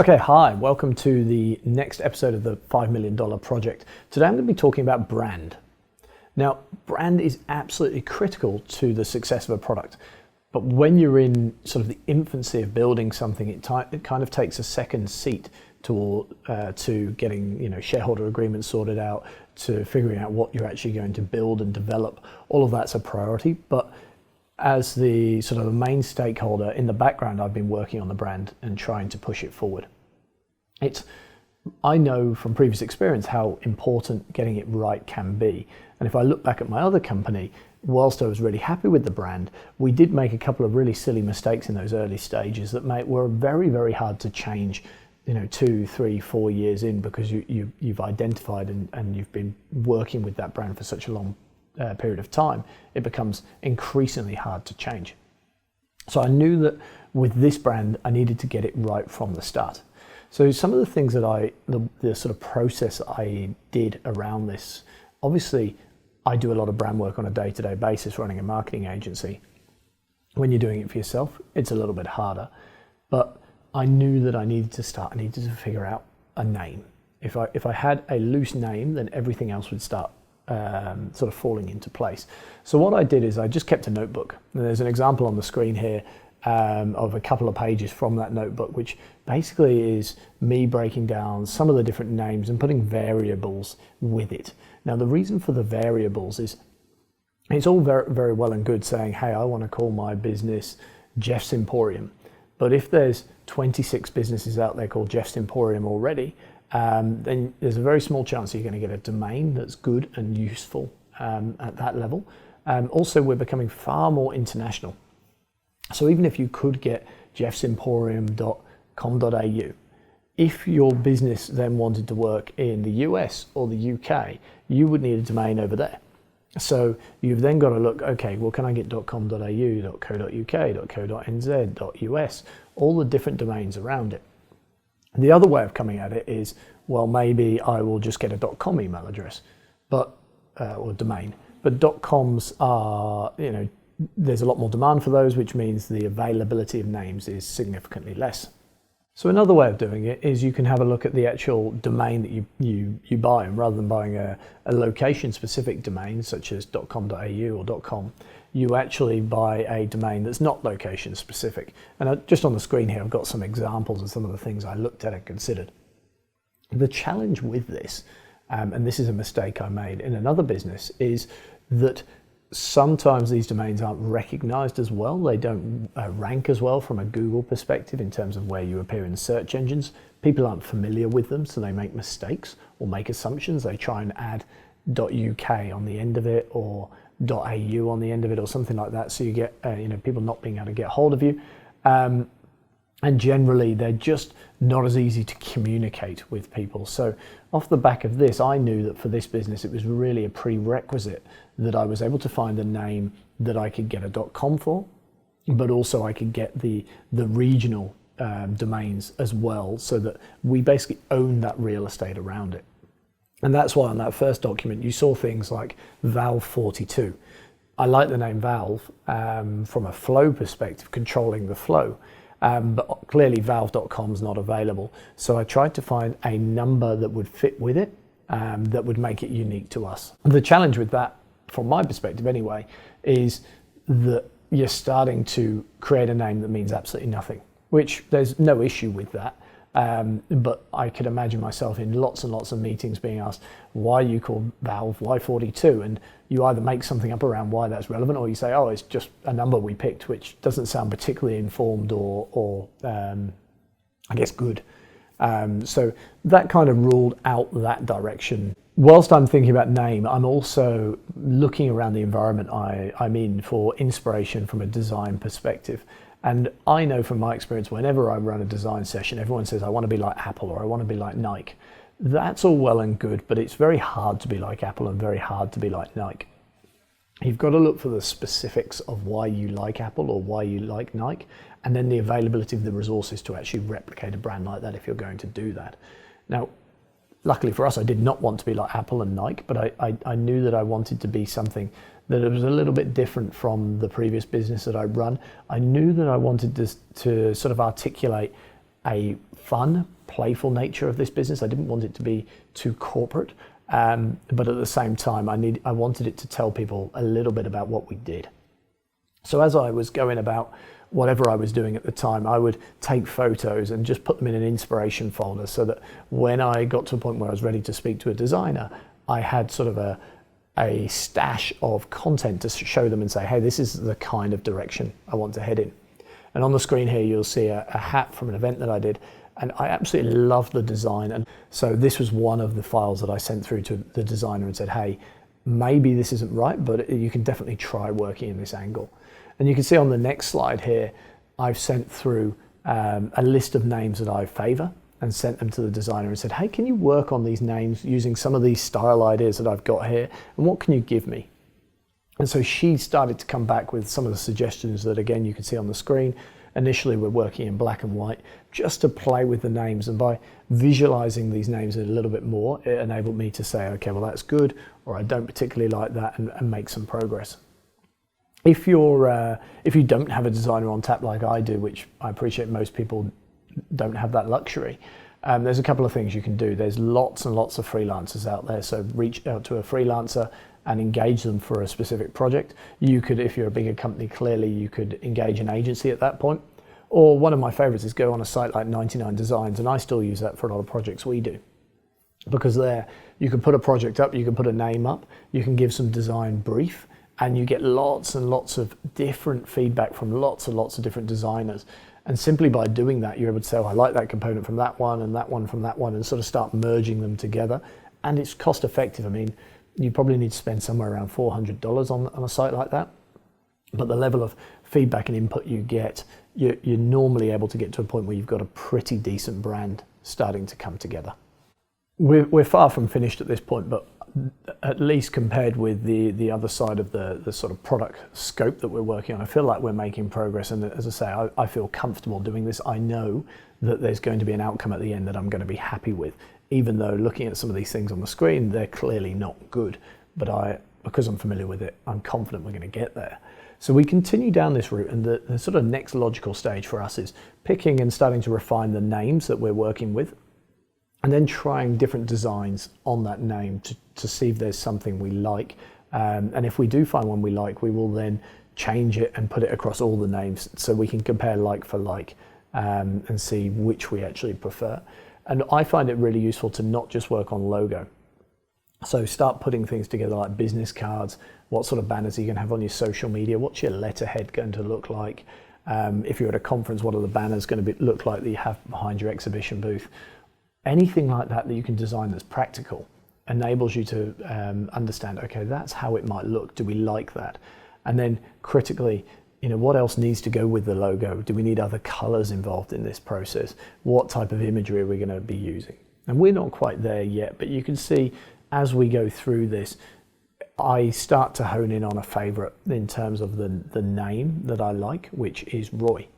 Okay, hi, welcome to the next episode of the $5 Million Project. Today I'm going to be talking about brand. Now, brand is absolutely critical to the success of a product, but when you're in sort of the infancy of building something, it kind of takes a second seat to getting shareholder agreements sorted out, to figuring out what you're actually going to build and develop. All of that's a priority, but as the sort of the main stakeholder in the background, I've been working on the brand and trying to push it forward. I know from previous experience how important getting it right can be. And if I look back at my other company, whilst I was really happy with the brand, we did make a couple of really silly mistakes in those early stages that were very, very hard to change, 2, 3, 4 years in, because you've identified and you've been working with that brand for such a long period of time. It becomes increasingly hard to change. So I knew that with this brand, I needed to get it right from the start. So some of the things that the sort of process I did around this, obviously I do a lot of brand work on a day-to-day basis running a marketing agency. When you're doing it for yourself, it's a little bit harder, but I knew that I needed to figure out a name. If I had a loose name, then everything else would start sort of falling into place. So what I did is I just kept a notebook. And there's an example on the screen here of a couple of pages from that notebook, which basically is me breaking down some of the different names and putting variables with it. Now, the reason for the variables is it's all very, very well and good saying, hey, I want to call my business Jeff's Emporium. But if there's 26 businesses out there called Jeff's Emporium already, then there's a very small chance you're going to get a domain that's good and useful at that level. Also, we're becoming far more international. So even if you could get jeffsemporium.com.au, if your business then wanted to work in the US or the UK, you would need a domain over there. So you've then got to look, okay, well, can I get .com.au, .co.uk, .co.nz, .us, all the different domains around it. The other way of coming at it is, well, maybe I will just get a .com email address, or domain. But .coms are, there's a lot more demand for those, which means the availability of names is significantly less. So another way of doing it is you can have a look at the actual domain that you buy, and rather than buying a location-specific domain such as .com.au or .com, you actually buy a domain that's not location-specific. And just on the screen here, I've got some examples of some of the things I looked at and considered. The challenge with this, and this is a mistake I made in another business, is that sometimes these domains aren't recognized as well. They don't rank as well from a Google perspective in terms of where you appear in search engines. People aren't familiar with them, so they make mistakes or make assumptions. They try and add .uk on the end of it or .au on the end of it or something like that. So you get people not being able to get hold of you. And generally, they're just not as easy to communicate with people. So off the back of this, I knew that for this business, it was really a prerequisite that I was able to find a name that I could get a .com for, but also I could get the regional domains as well, so that we basically own that real estate around it. And that's why on that first document, you saw things like Valve 42. I like the name Valve from a flow perspective, controlling the flow. But clearly valve.com is not available. So I tried to find a number that would fit with it, that would make it unique to us. The challenge with that, from my perspective anyway, is that you're starting to create a name that means absolutely nothing, which there's no issue with that. But I could imagine myself in lots and lots of meetings being asked, why are you called Valve, why 42? And you either make something up around why that's relevant, or you say, oh, it's just a number we picked, which doesn't sound particularly informed or I guess good. So that kind of ruled out that direction. Whilst I'm thinking about name, I'm also looking around the environment I'm in for inspiration from a design perspective. And I know from my experience, whenever I run a design session, everyone says, I want to be like Apple or I want to be like Nike. That's all well and good, but it's very hard to be like Apple and very hard to be like Nike. You've got to look for the specifics of why you like Apple or why you like Nike, and then the availability of the resources to actually replicate a brand like that if you're going to do that. Now, luckily for us, I did not want to be like Apple and Nike, but I knew that I wanted to be something that was a little bit different from the previous business that I'd run. I knew that I wanted to sort of articulate a fun, playful nature of this business. I didn't want it to be too corporate, but at the same time, I wanted it to tell people a little bit about what we did. So as I was going about whatever I was doing at the time, I would take photos and just put them in an inspiration folder so that when I got to a point where I was ready to speak to a designer, I had sort of a stash of content to show them and say, hey, this is the kind of direction I want to head in. And on the screen here, you'll see a hat from an event that I did, and I absolutely loved the design. And so this was one of the files that I sent through to the designer and said, hey, maybe this isn't right, but you can definitely try working in this angle. And you can see on the next slide here, I've sent through a list of names that I favor and sent them to the designer and said, hey, can you work on these names using some of these style ideas that I've got here? And what can you give me? And so she started to come back with some of the suggestions that, again, you can see on the screen. Initially, we're working in black and white just to play with the names. And by visualizing these names a little bit more, it enabled me to say, okay, well, that's good, or I don't particularly like that, and make some progress. If you don't have a designer on tap like I do, which I appreciate most people don't have that luxury, there's a couple of things you can do. There's lots and lots of freelancers out there, so reach out to a freelancer and engage them for a specific project. You could, if you're a bigger company, clearly you could engage an agency at that point. Or one of my favorites is go on a site like 99 Designs, and I still use that for a lot of projects we do. Because there, you can put a project up, you can put a name up, you can give some design brief, and you get lots and lots of different feedback from lots and lots of different designers. And simply by doing that, you're able to say, oh, I like that component from that one and that one from that one, and sort of start merging them together. And it's cost effective. I mean, you probably need to spend somewhere around $400 on a site like that. But the level of feedback and input you get, you're normally able to get to a point where you've got a pretty decent brand starting to come together. We're far from finished at this point, but at least compared with the other side of the sort of product scope that we're working on, I feel like we're making progress. And as I say, I feel comfortable doing this. I know that there's going to be an outcome at the end that I'm going to be happy with, even though looking at some of these things on the screen, they're clearly not good. But because I'm familiar with it, I'm confident we're going to get there. So we continue down this route, and the sort of next logical stage for us is picking and starting to refine the names that we're working with, and then trying different designs on that name to see if there's something we like. And if we do find one we like, we will then change it and put it across all the names so we can compare like for like and see which we actually prefer. And I find it really useful to not just work on logo. So start putting things together like business cards. What sort of banners are you going to have on your social media? What's your letterhead going to look like? If you're at a conference, what are the banners going to look like that you have behind your exhibition booth? Anything like that that you can design that's practical enables you to understand, okay, that's how it might look. Do we like that? And then critically, what else needs to go with the logo? Do we need other colors involved in this process? What type of imagery are we going to be using? And we're not quite there yet, but you can see as we go through this, I start to hone in on a favorite in terms of the name that I like, which is ROI.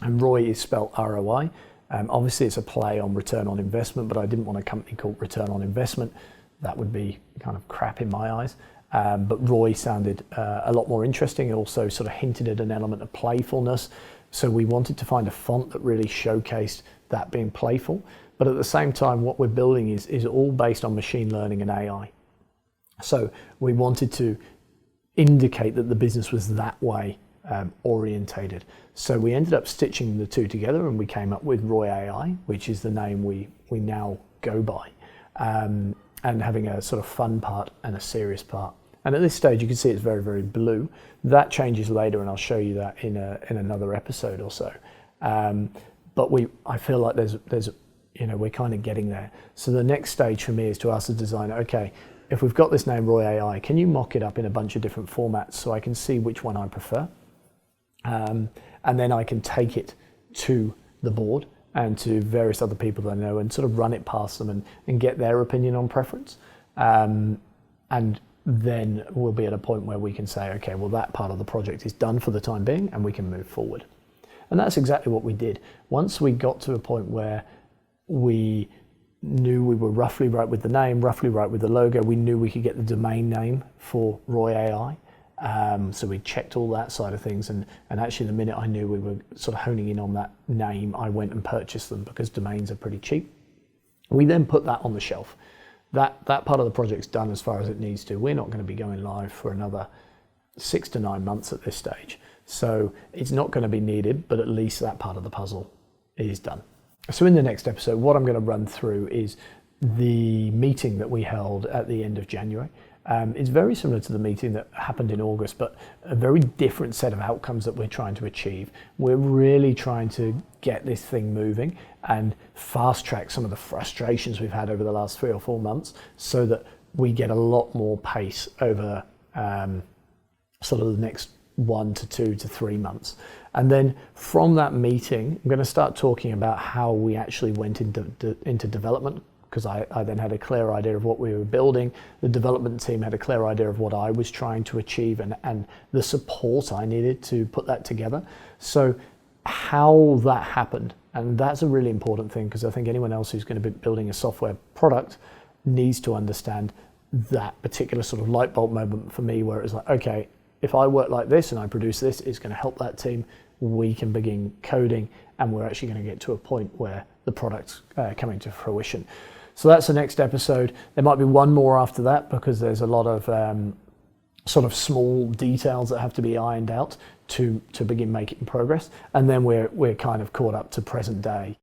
And ROI is spelled ROI. Obviously, it's a play on return on investment, but I didn't want a company called Return on Investment. That would be kind of crap in my eyes. But ROI sounded a lot more interesting. It also sort of hinted at an element of playfulness. So we wanted to find a font that really showcased that being playful. But at the same time, what we're building is all based on machine learning and AI. So we wanted to indicate that the business was that way orientated. So we ended up stitching the two together, and we came up with ROI AI, which is the name we now go by, and having a sort of fun part and a serious part. And at this stage, you can see it's very, very blue. That changes later, and I'll show you that in another episode or so. But I feel like there's we're kind of getting there. So the next stage for me is to ask the designer, okay, if we've got this name ROI AI, can you mock it up in a bunch of different formats so I can see which one I prefer? And then I can take it to the board and to various other people that I know and sort of run it past them and get their opinion on preference. And then we'll be at a point where we can say, okay, well, that part of the project is done for the time being and we can move forward. And that's exactly what we did. Once we got to a point where we knew we were roughly right with the name, roughly right with the logo, we knew we could get the domain name for ROI AI. So we checked all that side of things, and actually the minute I knew we were sort of honing in on that name, I went and purchased them because domains are pretty cheap. We then put that on the shelf. That part of the project's done as far as it needs to. We're not going to be going live for another 6 to 9 months at this stage. So it's not going to be needed, but at least that part of the puzzle is done. So in the next episode, what I'm going to run through is the meeting that we held at the end of January. It's very similar to the meeting that happened in August, but a very different set of outcomes that we're trying to achieve. We're really trying to get this thing moving and fast track some of the frustrations we've had over the last 3 or 4 months so that we get a lot more pace over sort of the next 1 to 2 to 3 months. And then from that meeting, I'm going to start talking about how we actually went into development, because I then had a clear idea of what we were building. The development team had a clear idea of what I was trying to achieve and the support I needed to put that together. So how that happened, and that's a really important thing, because I think anyone else who's going to be building a software product needs to understand that particular sort of light bulb moment for me, where it was like, okay, if I work like this and I produce this, it's going to help that team. We can begin coding, and we're actually going to get to a point where the product's coming to fruition. So that's the next episode. There might be one more after that, because there's a lot of sort of small details that have to be ironed out to begin making progress. And then we're kind of caught up to present day.